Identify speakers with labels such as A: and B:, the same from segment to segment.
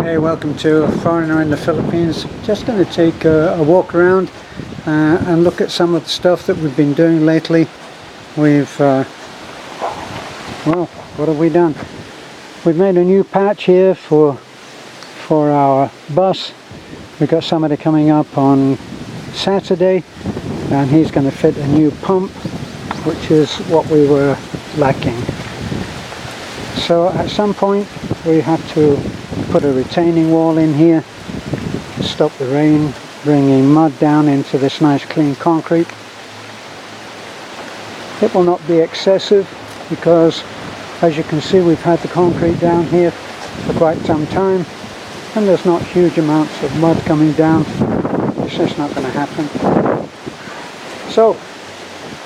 A: Hey, welcome to A Foreigner in the Philippines. Just going to take a walk around and look at some of the stuff that we've been doing lately. We've, well, what have we done? We've made a new patch here for our bus. We've got somebody coming up on Saturday and he's going to fit a new pump, which is what we were lacking. So at some point we have to put a retaining wall in here to stop the rain bringing mud down into this nice clean concrete. It will not be excessive because, as you can see, we've had the concrete down here for quite some time and there's not huge amounts of mud coming down. It's just not going to happen. So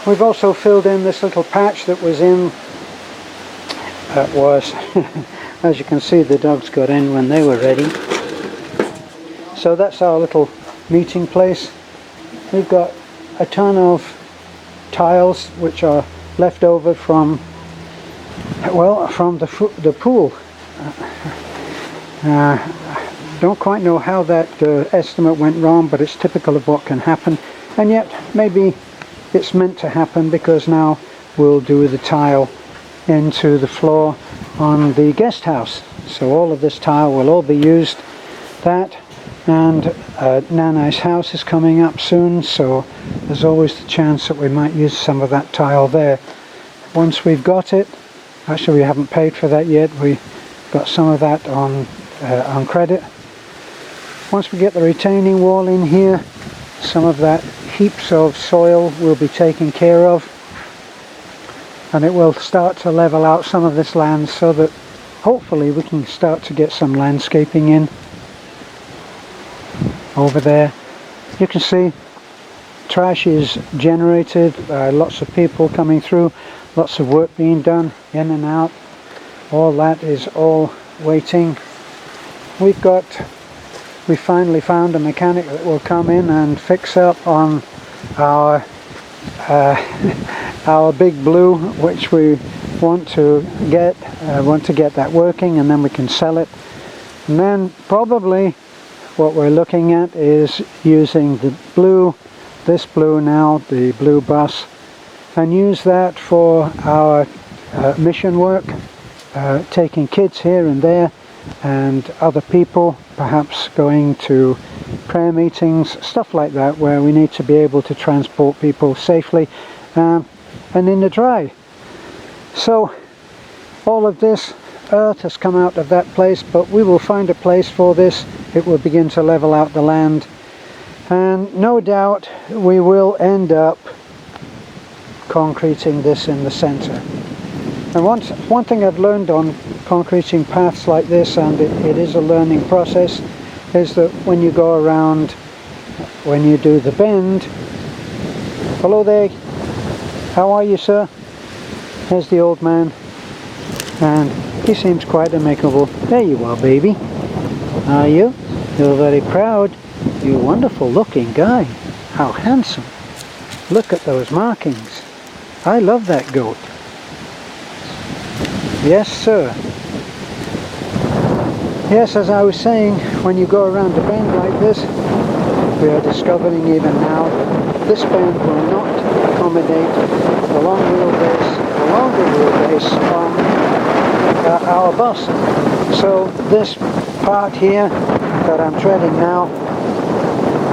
A: we've also filled in this little patch that was in, as you can see, the dogs got in when they were ready. So that's our little meeting place. We've got a ton of tiles which are left over from, well, from the pool. Don't quite know how that estimate went wrong, but it's typical of what can happen. And yet maybe it's meant to happen, because now we'll do the tile into the floor on the guest house. So all of this tile will all be used. That and Nanai's house is coming up soon, so there's always the chance that we might use some of that tile there. Once we've got it, actually we haven't paid for that yet, we got some of that on credit. Once we get the retaining wall in here, some of that heaps of soil will be taken care of, and it will start to level out some of this land so that hopefully we can start to get some landscaping in. Over there you can see trash is generated, lots of people coming through, lots of work being done in and out. All that is all waiting. We finally found a mechanic that will come in and fix up on our our big blue, which we want to get that working, and then we can sell it. And then probably what we're looking at is using the blue, this blue now, the blue bus, and use that for our mission work, taking kids here and there and other people, perhaps going to prayer meetings, stuff like that, where we need to be able to transport people safely and in the dry. So all of this earth has come out of that place, but we will find a place for this. It will begin to level out the land, and no doubt we will end up concreting this in the center. And one thing I've learned on concreting paths like this, and it is a learning process, is that when you go around, when you do the bend, hello there, how are you, sir? There's the old man, and he seems quite amicable. There you are, baby. Are you? You're very proud. You're a wonderful looking guy. How handsome. Look at those markings. I love that goat. Yes, sir. Yes, as I was saying, when you go around a bend like this, we are discovering even now this bend will not accommodate the longer wheelbase on our bus. So this part here that I'm treading now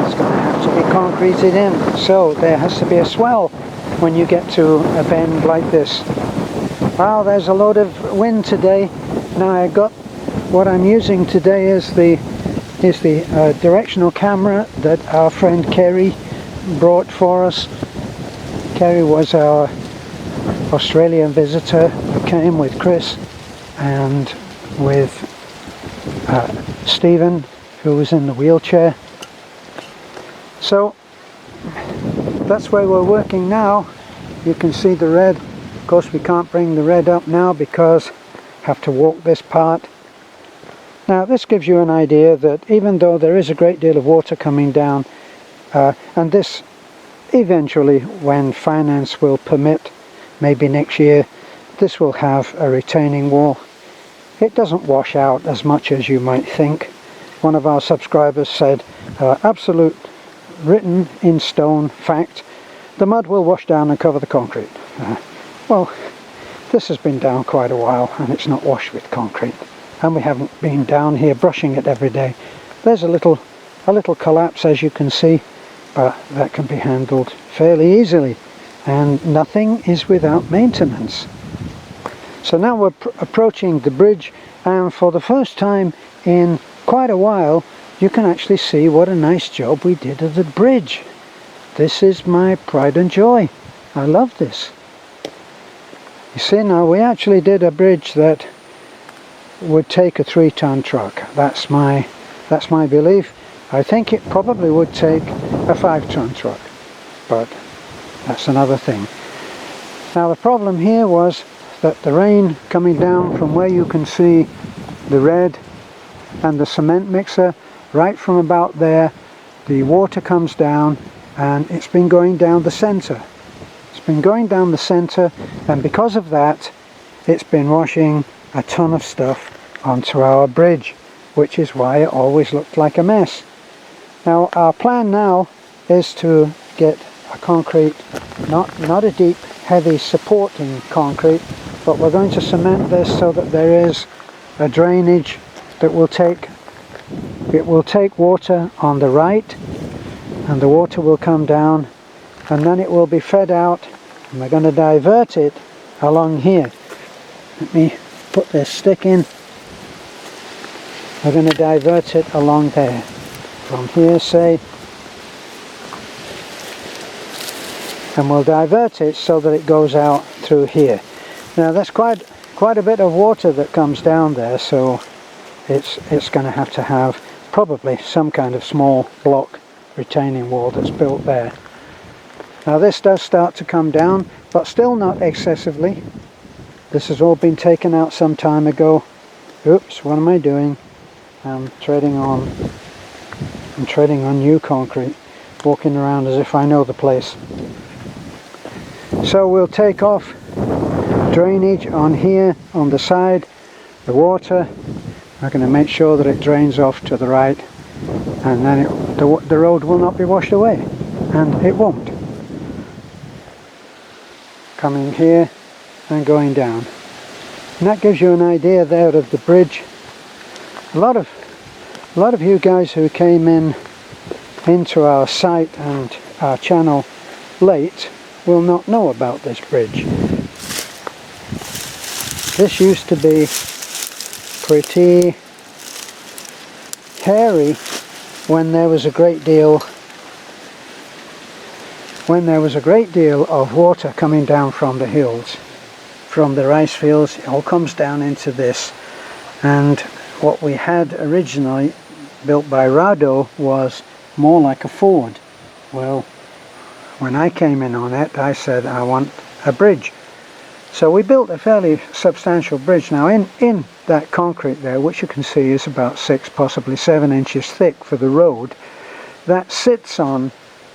A: is going to have to be concreted in. So there has to be a swell when you get to a bend like this. Wow, there's a load of wind today. Now what I'm using today is the directional camera that our friend Kerry brought for us. Kerry was our Australian visitor who came with Chris and with Stephen, who was in the wheelchair. So that's where we're working now. You can see the red. Of course we can't bring the red up now because we have to walk this part. Now this gives you an idea that even though there is a great deal of water coming down, and this eventually, when finance will permit, maybe next year, this will have a retaining wall. It doesn't wash out as much as you might think. one of our subscribers said, absolute written in stone fact, the mud will wash down and cover the concrete. Well, this has been down quite a while and it's not washed with concrete, and we haven't been down here brushing it every day. There's a little collapse, as you can see, but that can be handled fairly easily, and nothing is without maintenance. So now we're approaching the bridge, and for the first time in quite a while you can actually see what a nice job we did of the bridge. This is my pride and joy. I love this. You see, now we actually did a bridge that would take a 3-ton truck. That's my belief. I think it probably would take a 5-ton truck, but that's another thing. Now the problem here was that the rain coming down from where you can see the red and the cement mixer, right from about there, the water comes down and it's been going down the center. It's been going down the center, and because of that it's been washing a ton of stuff onto our bridge, which is why it always looked like a mess. Now our plan now is to get a concrete, not a deep heavy supporting concrete, but we're going to cement this so that there is a drainage that will take water on the right, and the water will come down and then it will be fed out, and we're going to divert it along here. Let me put this stick in. We're going to divert it along there, from here say, and we'll divert it so that it goes out through here. Now that's quite a bit of water that comes down there, so it's going to have probably some kind of small block retaining wall that's built there. Now this does start to come down, but still not excessively. This has all been taken out some time ago. Oops, what am I doing? I'm treading on new concrete, walking around as if I know the place. So we'll take off drainage on here, on the side, the water. We're going to make sure that it drains off to the right, and then the road will not be washed away, and it won't. Coming here and going down. And that gives you an idea there of the bridge. A lot of you guys who came into our site and our channel late will not know about this bridge. This used to be pretty hairy when there was a great deal of water coming down from the hills, from the rice fields. It all comes down into this, and what we had originally built by Rado was more like a ford. Well, when I came in on it, I said I want a bridge. So we built a fairly substantial bridge. Now in that concrete there, which you can see is about 6, possibly 7 inches thick for the road, that sits on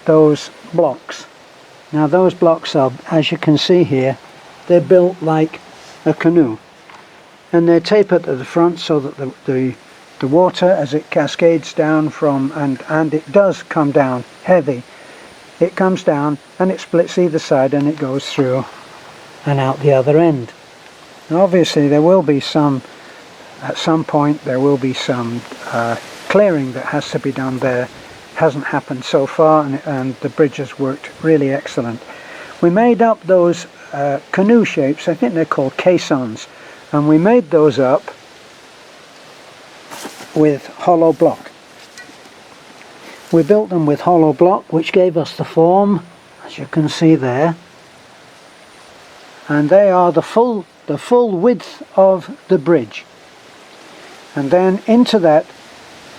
A: those blocks. Now those blocks are, as you can see here, they're built like a canoe, and they're tapered at the front so that the water, as it cascades down from, and it does come down heavy, it comes down and it splits either side and it goes through and out the other end. Now obviously there will be at some point there will be some clearing that has to be done there. Hasn't happened so far, and the bridge has worked really excellent. We made up those canoe shapes, I think they're called caissons, and we made those up with hollow block. We built them with hollow block, which gave us the form, as you can see there, and they are the full width of the bridge. And then into that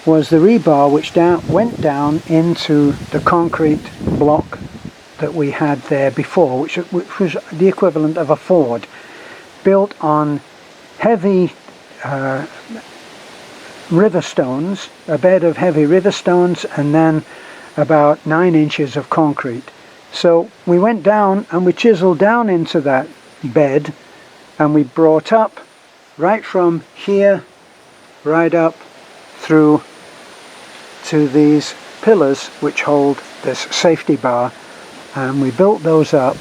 A: was the rebar, which went down into the concrete block that we had there before, which was the equivalent of a ford, built on heavy river stones, a bed of heavy river stones, and then about 9 inches of concrete. So we went down and we chiseled down into that bed, and we brought up right from here right up through to these pillars which hold this safety bar, and we built those up.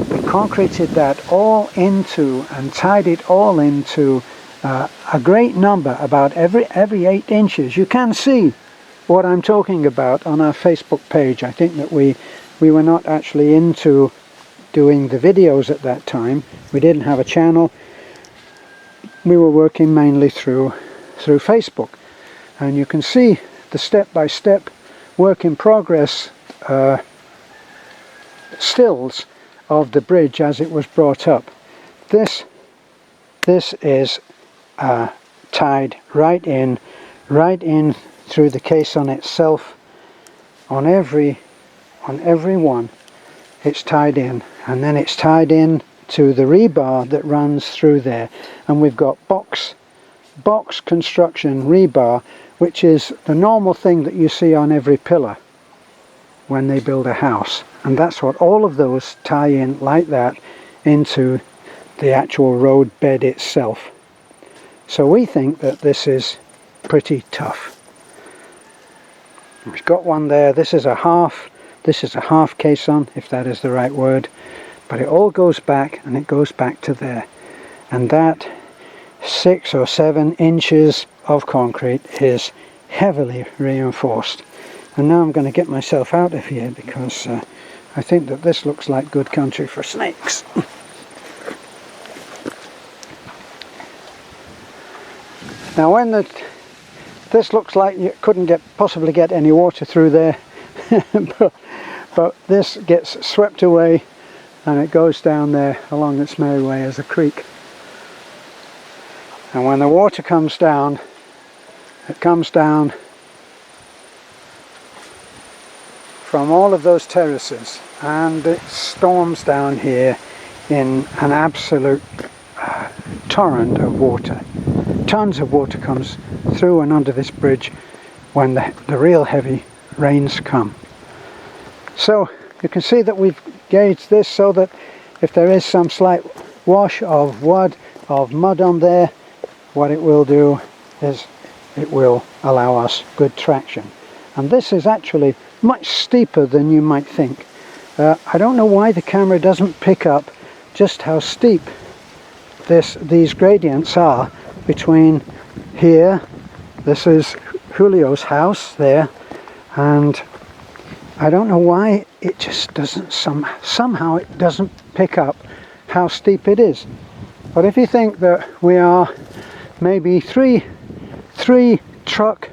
A: We concreted that all into and tied it all into a great number, about every 8 inches. You can see what I'm talking about on our Facebook page. I think that we were not actually into doing the videos at that time. We didn't have a channel. We were working mainly through Facebook, and you can see the step-by-step work in progress stills of the bridge as it was brought up. This is tied right in through the caisson itself. On every one it's tied in, and then it's tied in to the rebar that runs through there, and we've got box construction rebar, which is the normal thing that you see on every pillar when they build a house, and that's what all of those tie in like that into the actual road bed itself. So we think that this is pretty tough. We've got one there. This is a half caisson, if that is the right word, but it all goes back, and it goes back to there, and that 6 or 7 inches of concrete is heavily reinforced. And now I'm going to get myself out of here, because I think that this looks like good country for snakes. Now when this looks like you couldn't possibly get any water through there, but this gets swept away, and it goes down there along its merry way as a creek. And when the water comes down, it comes down from all of those terraces, and it storms down here in an absolute torrent of water. Tons of water comes through and under this bridge when the real heavy rains come. So you can see that we've gauged this so that if there is some slight wash of mud on there, what it will do is it will allow us good traction. And this is actually much steeper than you might think. I don't know why the camera doesn't pick up just how steep these gradients are between here. This is Julio's house there, and I don't know why it just doesn't somehow it doesn't pick up how steep it is. But if you think that we are maybe three truck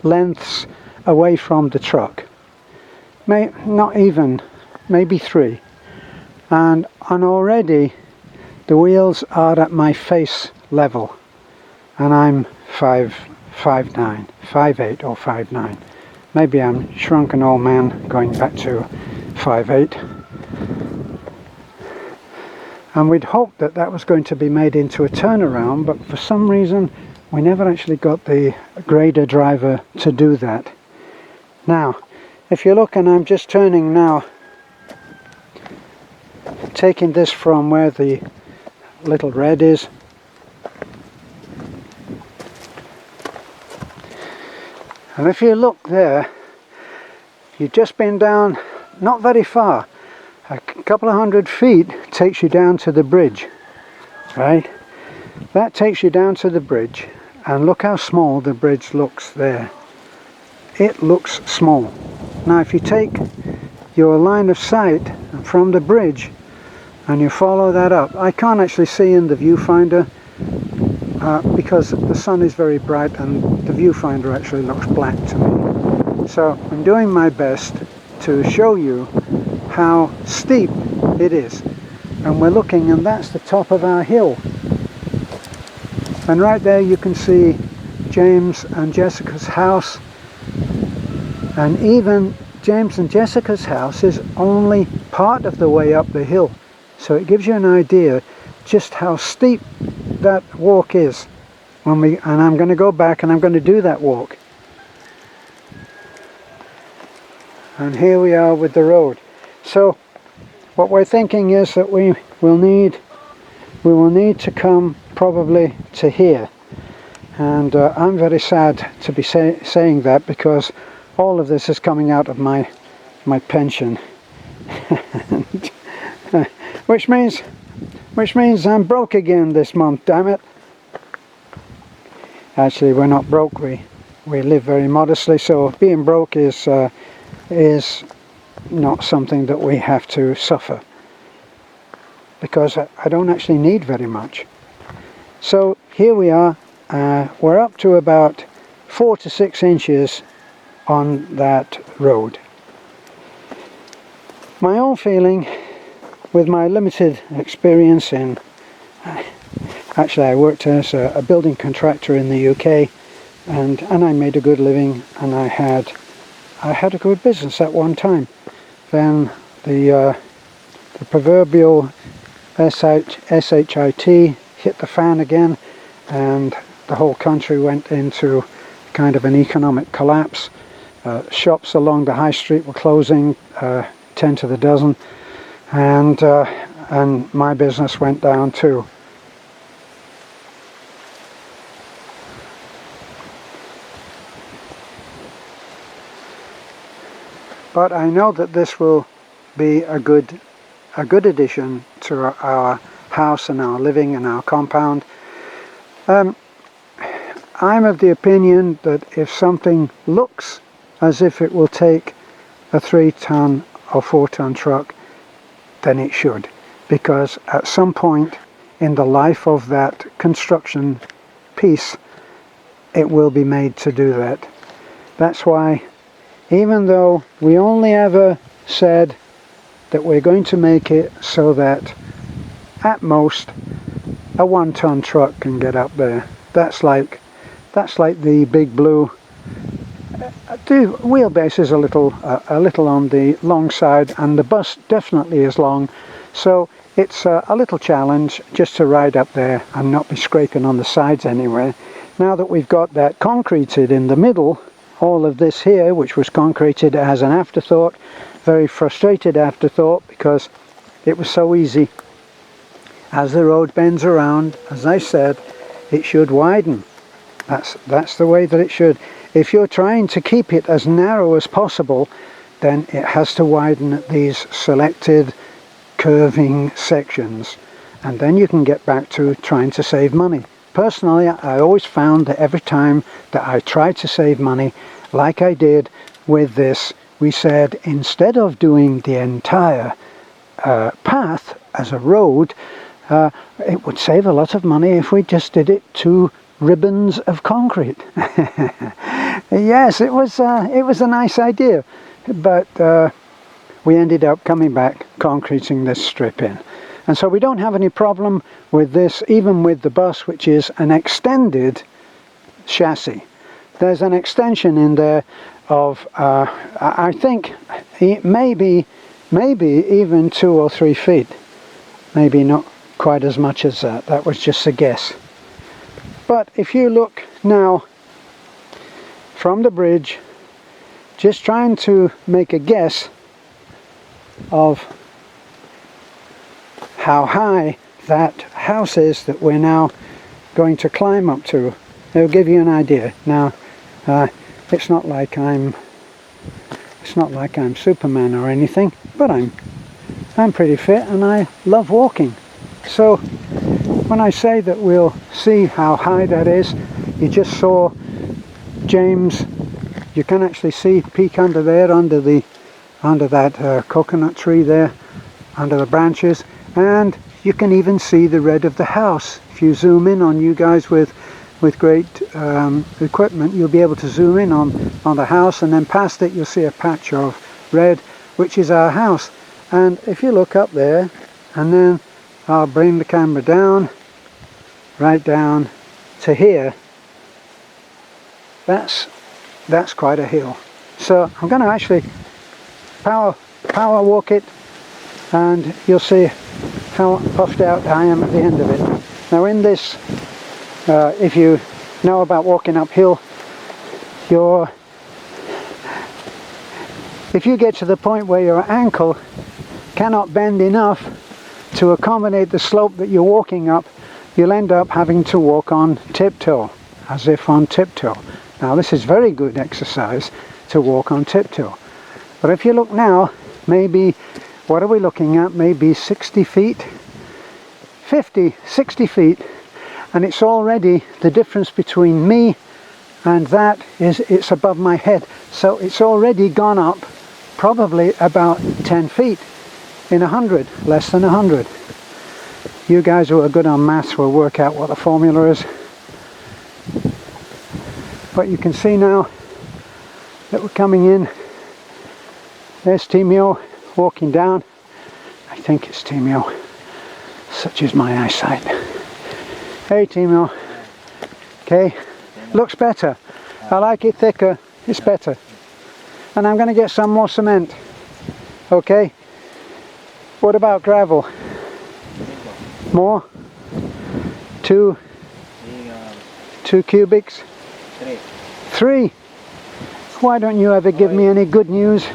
A: lengths away from the truck, not even, maybe 3, and already the wheels are at my face level, and I'm 5'9", 5'8" or 5'9". Maybe I'm shrunken old man going back to 5'8". And we'd hoped that that was going to be made into a turnaround, but for some reason we never actually got the grader driver to do that. Now, if you look, and I'm just turning now, taking this from where the little red is, and if you look there, you've just been down not very far, a couple of 100 feet takes you down to the bridge, right? That takes you down to the bridge, and look how small the bridge looks there. It looks small. Now if you take your line of sight from the bridge and you follow that up, I can't actually see in the viewfinder because the sun is very bright and the viewfinder actually looks black to me. So I'm doing my best to show you how steep it is. And we're looking, and that's the top of our hill. And right there you can see James and Jessica's house. And even James and Jessica's house is only part of the way up the hill. So it gives you an idea just how steep that walk is. And I'm going to go back and I'm going to do that walk. And here we are with the road. So what we're thinking is that we will need to come probably to here. And I'm very sad to be saying that, because all of this is coming out of my pension. which means I'm broke again this month, damn it. Actually, we're not broke, we live very modestly, so being broke is not something that we have to suffer, because I don't actually need very much. So here we are, we're up to about 4 to 6 inches on that road. My own feeling, with my limited experience in, actually I worked as a building contractor in the UK, and I made a good living, and I had a good business at one time. Then the proverbial SHIT hit the fan again, and the whole country went into kind of an economic collapse. Shops along the high street were closing, 10 to the dozen, and my business went down too. But I know that this will be a good addition to our house and our living and our compound. I'm of the opinion that if something looks as if it will take a 3-ton or 4-ton truck, then it should, because at some point in the life of that construction piece, it will be made to do that. That's why, even though we only ever said that we're going to make it so that at most a 1-ton truck can get up there. That's like the Big Blue. The wheelbase is a little on the long side, and the bus definitely is long, so it's a little challenge just to ride up there and not be scraping on the sides anywhere. Now that we've got that concreted in the middle, all of this here, which was concreted as an afterthought, very frustrated afterthought, because it was so easy. As the road bends around, as I said, it should widen. That's the way that it should. If you're trying to keep it as narrow as possible, then it has to widen at these selected curving sections, and then you can get back to trying to save money. Personally, I always found that every time that I tried to save money, like I did with this, we said instead of doing the entire path as a road, it would save a lot of money if we just did it 2 ribbons of concrete. Yes, it was a nice idea, but we ended up coming back concreting this strip in. And so we don't have any problem with this, even with the bus, which is an extended chassis. There's an extension in there of, I think, maybe even 2 or 3 feet. Maybe not quite as much as that. That was just a guess. But if you look now from the bridge, just trying to make a guess of how high that house is that we're now going to climb up to, it'll give you an idea. Now, it's not like I'm Superman or anything, but I'm pretty fit and I love walking. So when I say that we'll see how high that is, you just saw James. You can actually see peek under there, under that coconut tree there, under the branches, and you can even see the red of the house. If you zoom in on you guys with great equipment, you'll be able to zoom in on the house, and then past it you'll see a patch of red, which is our house. And if you look up there, and then I'll bring the camera down, right down to here, that's quite a hill. So I'm going to actually power walk it, and you'll see how puffed out I am at the end of it. Now in this, if you know about walking uphill, if you get to the point where your ankle cannot bend enough to accommodate the slope that you're walking up, you'll end up having to walk on tiptoe. as if on tiptoe. Now this is very good exercise to walk on tiptoe. But if you look now, maybe, what are we looking at? Maybe 60 feet? 50, 60 feet. And it's already, the difference between me and that is it's above my head. So it's already gone up probably about 10 feet in 100, less than 100. You guys who are good on maths will work out what the formula is. But you can see now that we're coming in. There's Timio walking down. I think it's Timio. Such is my eyesight. Hey Timio. Okay, looks better. I like it thicker. It's better. And I'm going to get some more cement. Okay. What about gravel? More? Two cubics? Three? Why don't you ever give me any good news?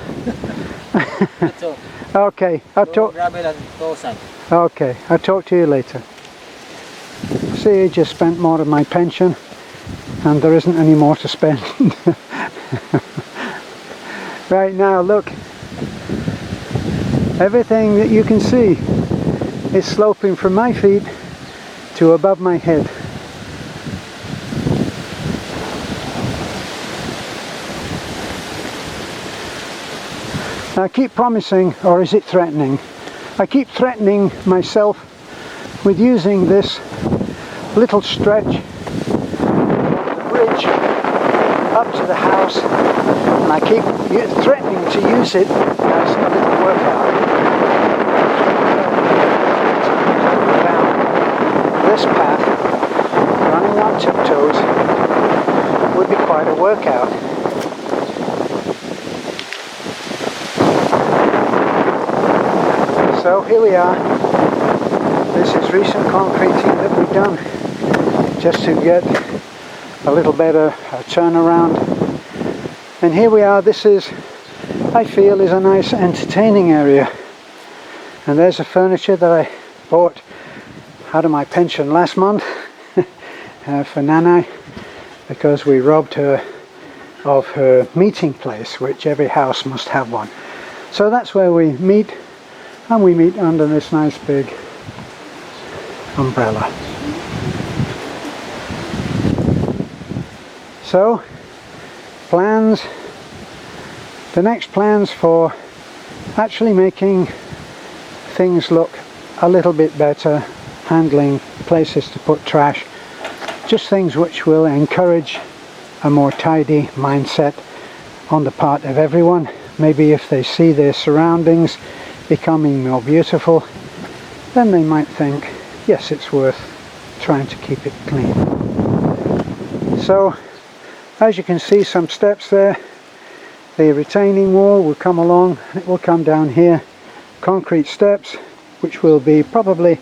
A: Okay, I'll talk to you later. See, I just spent more of my pension and there isn't any more to spend. Right now, look. Everything that you can see is sloping from my feet to above my head. I keep promising, or is it threatening? I keep threatening myself with using this little stretch of the bridge up to the house, and I keep threatening to use it as a little workout. Down this path, running on tiptoes, would be quite a workout. So here we are. This is recent concreting that we've done just to get a little better turnaround. And here we are. This is, I feel, is a nice entertaining area. And there's the furniture that I bought out of my pension last month for Nanai, because we robbed her of her meeting place, which every house must have one. So that's where we meet. And we meet under this nice big umbrella. So, plans, the next plans for actually making things look a little bit better, handling places to put trash, just things which will encourage a more tidy mindset on the part of everyone. Maybe if they see their surroundings becoming more beautiful, then they might think, yes, it's worth trying to keep it clean. So, as you can see, some steps there. The retaining wall will come along, it will come down here. Concrete steps, which will be probably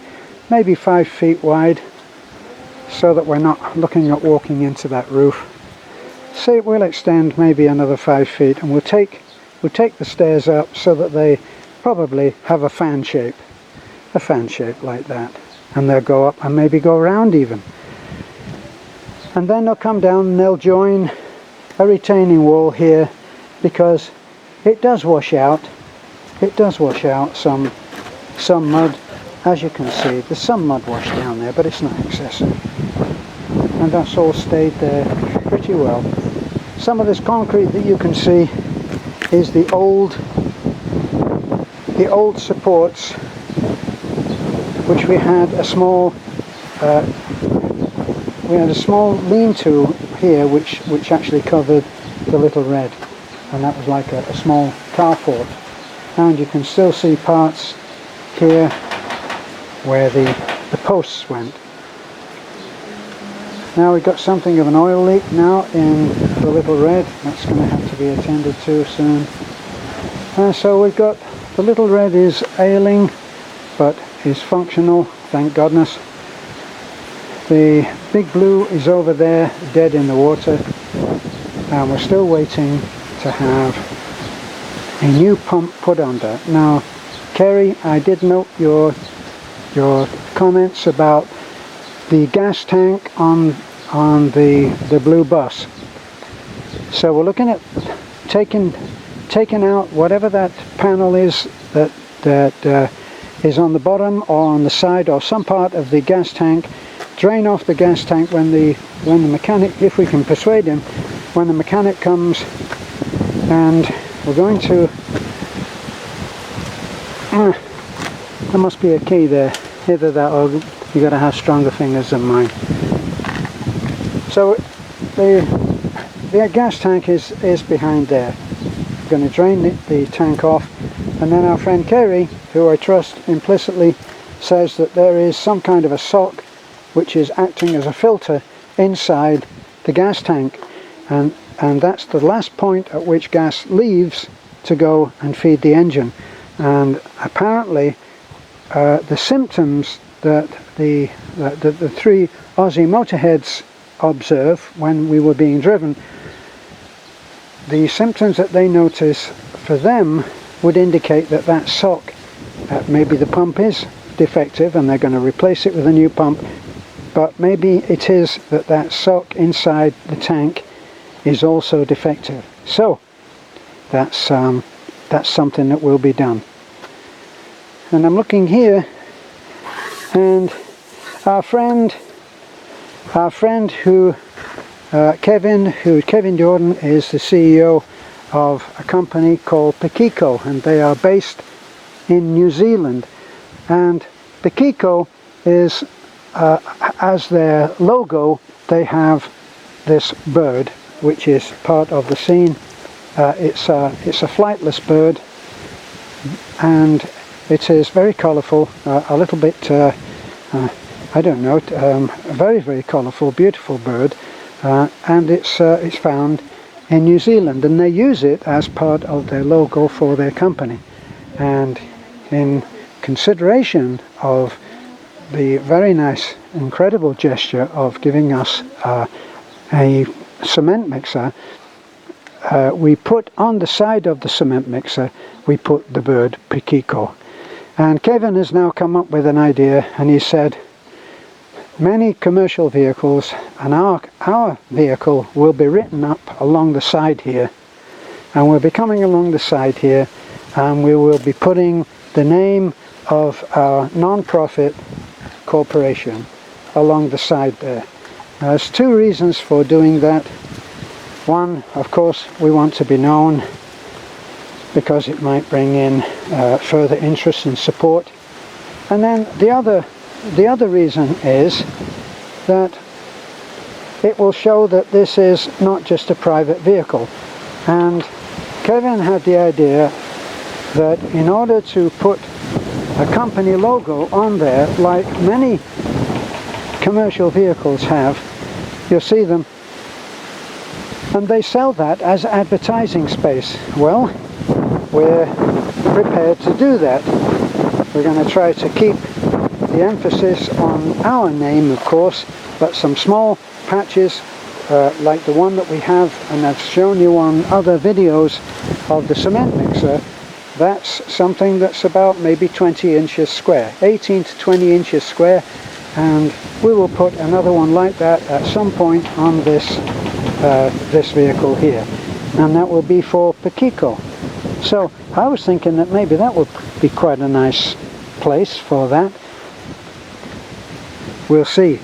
A: maybe 5 feet wide, so that we're not looking at walking into that roof. So it will extend maybe another 5 feet, and we'll take the stairs up so that they probably have a fan shape like that, and they'll go up and maybe go around even, and then they'll come down and they'll join a retaining wall here, because it does wash out some mud. As you can see, there's some mud washed down there, but it's not excessive, and that's all stayed there pretty well. Some of this concrete that you can see is the old supports, which we had a small lean-to here, which actually covered the Little Red, and that was like a small carport. And you can still see parts here where the posts went. Now we've got something of an oil leak now in the Little Red. That's going to have to be attended to soon. So we've got the Little Red is ailing, but is functional, thank goodness. The Big Blue is over there, dead in the water, and we're still waiting to have a new pump put under. Now, Kerry, I did note your comments about the gas tank on on the blue bus. So we're looking at taking out whatever that panel is that is on the bottom or on the side or some part of the gas tank, drain off the gas tank when the mechanic, if we can persuade him, when the mechanic comes, and we're going to there must be a key there, either that or you got to have stronger fingers than mine. So the gas tank is behind there. We're going to drain the tank off, and then our friend Kerry, who I trust implicitly, says that there is some kind of a sock which is acting as a filter inside the gas tank, and that's the last point at which gas leaves to go and feed the engine. And apparently the symptoms that the three Aussie motorheads observe when we were being driven, the symptoms that they notice for them would indicate that that sock, maybe the pump is defective and they're going to replace it with a new pump, but maybe it is that that sock inside the tank is also defective. So that's something that will be done. And I'm looking here, and our friend who Kevin Jordan is the CEO of a company called Pikiko, and they are based in New Zealand. And Pikiko is, as their logo, they have this bird, which is part of the scene. It's a flightless bird, and it is very colourful, a little bit, I don't know, a very, very colourful, beautiful bird, and it's found in New Zealand, and they use it as part of their logo for their company. And in consideration of the very nice, incredible gesture of giving us a cement mixer, we put on the side of the cement mixer, we put the bird Pikiko. And Kevin has now come up with an idea, and he said many commercial vehicles, and our vehicle will be written up along the side here, and we'll be coming along the side here, and we will be putting the name of our non-profit corporation along the side there. Now, there's two reasons for doing that. One, of course, we want to be known because it might bring in further interest and support. And then the other reason is that it will show that this is not just a private vehicle. And Kevin had the idea that in order to put a company logo on there, like many commercial vehicles have, you'll see them, and they sell that as advertising space. Well, we're prepared to do that. We're going to try to keep the emphasis on our name, of course, but some small patches like the one that we have, and I've shown you on other videos of the cement mixer, that's something that's about maybe 20 inches square, 18 to 20 inches square, and we will put another one like that at some point on this vehicle here, and that will be for Pikiko. So I was thinking that maybe that would be quite a nice place for that. We'll see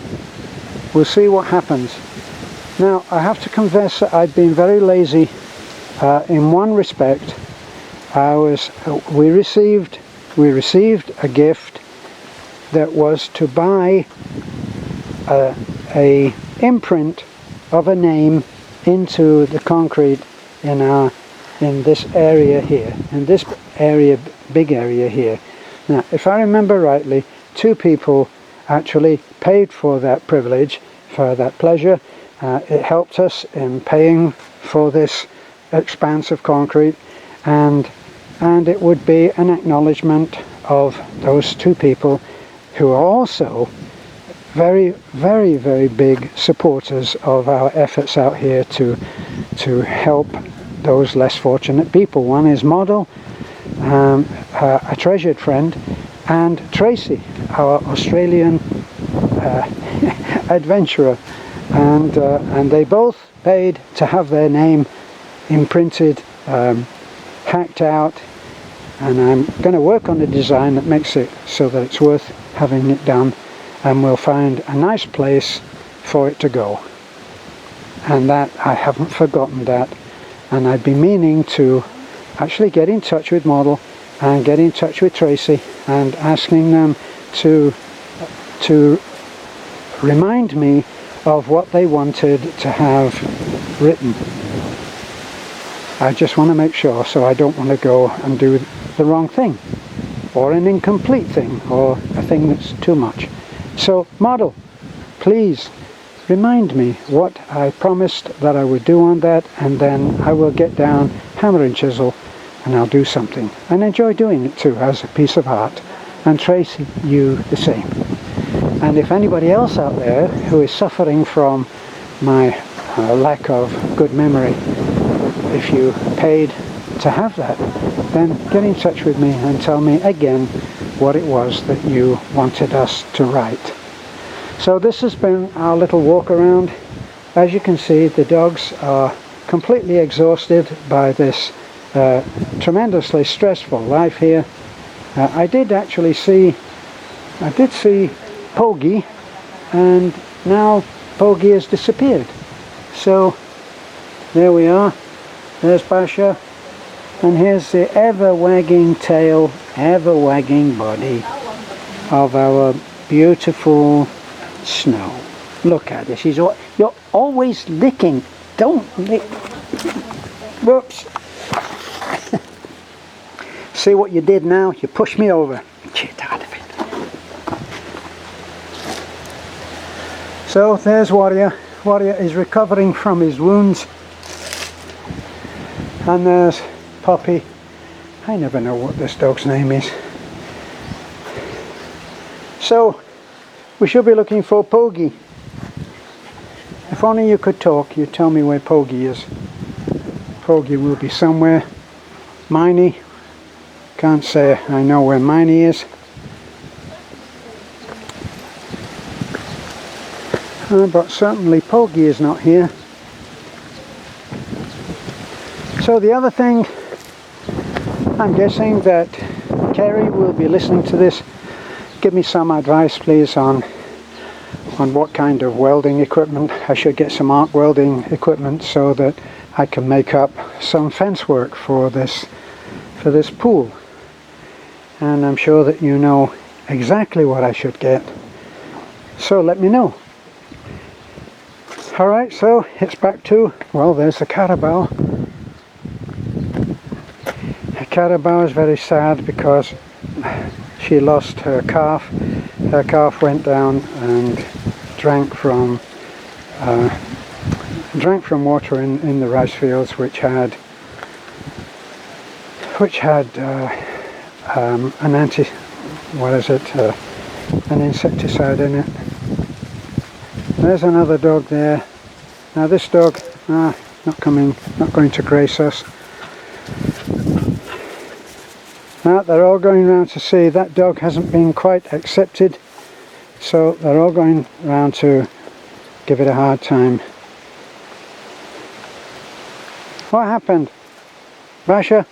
A: what happens. Now, I have to confess that I've been very lazy in one respect. We received a gift that was to buy a imprint of a name into the concrete in this area here, in this area, big area here. Now, if I remember rightly, two people actually paid for that privilege, for that pleasure. It helped us in paying for this expanse of concrete, and it would be an acknowledgement of those two people who are also very, very, very big supporters of our efforts out here to help those less fortunate people. One is Model, a treasured friend, and Tracy, our Australian adventurer. and they both paid to have their name imprinted, hacked out, and I'm going to work on a design that makes it so that it's worth having it done, and we'll find a nice place for it to go. And that, I haven't forgotten that, and I'd be meaning to actually get in touch with Model and get in touch with Tracy and asking them to remind me of what they wanted to have written. I just want to make sure, so I don't want to go and do the wrong thing, or an incomplete thing, or a thing that's too much. So Model, please remind me what I promised that I would do on that, and then I will get down hammer and chisel and I'll do something, and enjoy doing it too as a piece of art. And Tracy, you the same. And if anybody else out there who is suffering from my lack of good memory, if you paid to have that, then get in touch with me and tell me again what it was that you wanted us to write. So this has been our little walk around. As you can see, the dogs are completely exhausted by this tremendously stressful life here. I did see Poggy, and now Poggy has disappeared. So there we are. There's Basha, and here's the ever-wagging tail, ever-wagging body of our beautiful Snow. Look at this. You're always licking. Don't lick. Whoops. See what you did now? You pushed me over. Get out of it. So there's Warrior. Warrior is recovering from his wounds. And there's Poppy. I never know what this dog's name is. So we should be looking for Poggy. If only you could talk, you'd tell me where Poggy is. Poggy will be somewhere. Miney. Can't say I know where Miney is. But certainly Poggy is not here. So the other thing, I'm guessing that Kerry will be listening to this. Give me some advice please on what kind of welding equipment. I should get some arc welding equipment so that I can make up some fence work for this pool. And I'm sure that you know exactly what I should get. So let me know. Alright, so it's back to, well, there's the Carabao. The Carabao is very sad because she lost her calf. Her calf went down and drank from water in the rice fields, which had an insecticide in it. There's another dog there. Now this dog, not going to grace us. Now they're all going round to see. That dog hasn't been quite accepted, so they're all going round to give it a hard time. What happened? Basha?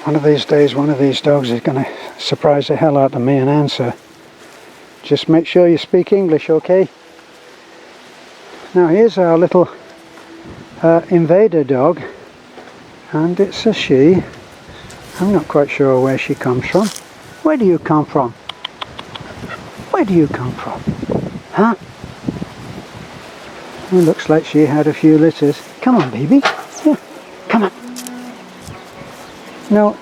A: One of these days, one of these dogs is going to surprise the hell out of me and answer. Just make sure you speak English, okay? Now here's our little invader dog, and it's a she. I'm not quite sure where she comes from. Where do you come from? Where do you come from? Huh? It looks like she had a few litters. Come on, baby. Yeah, come on. No.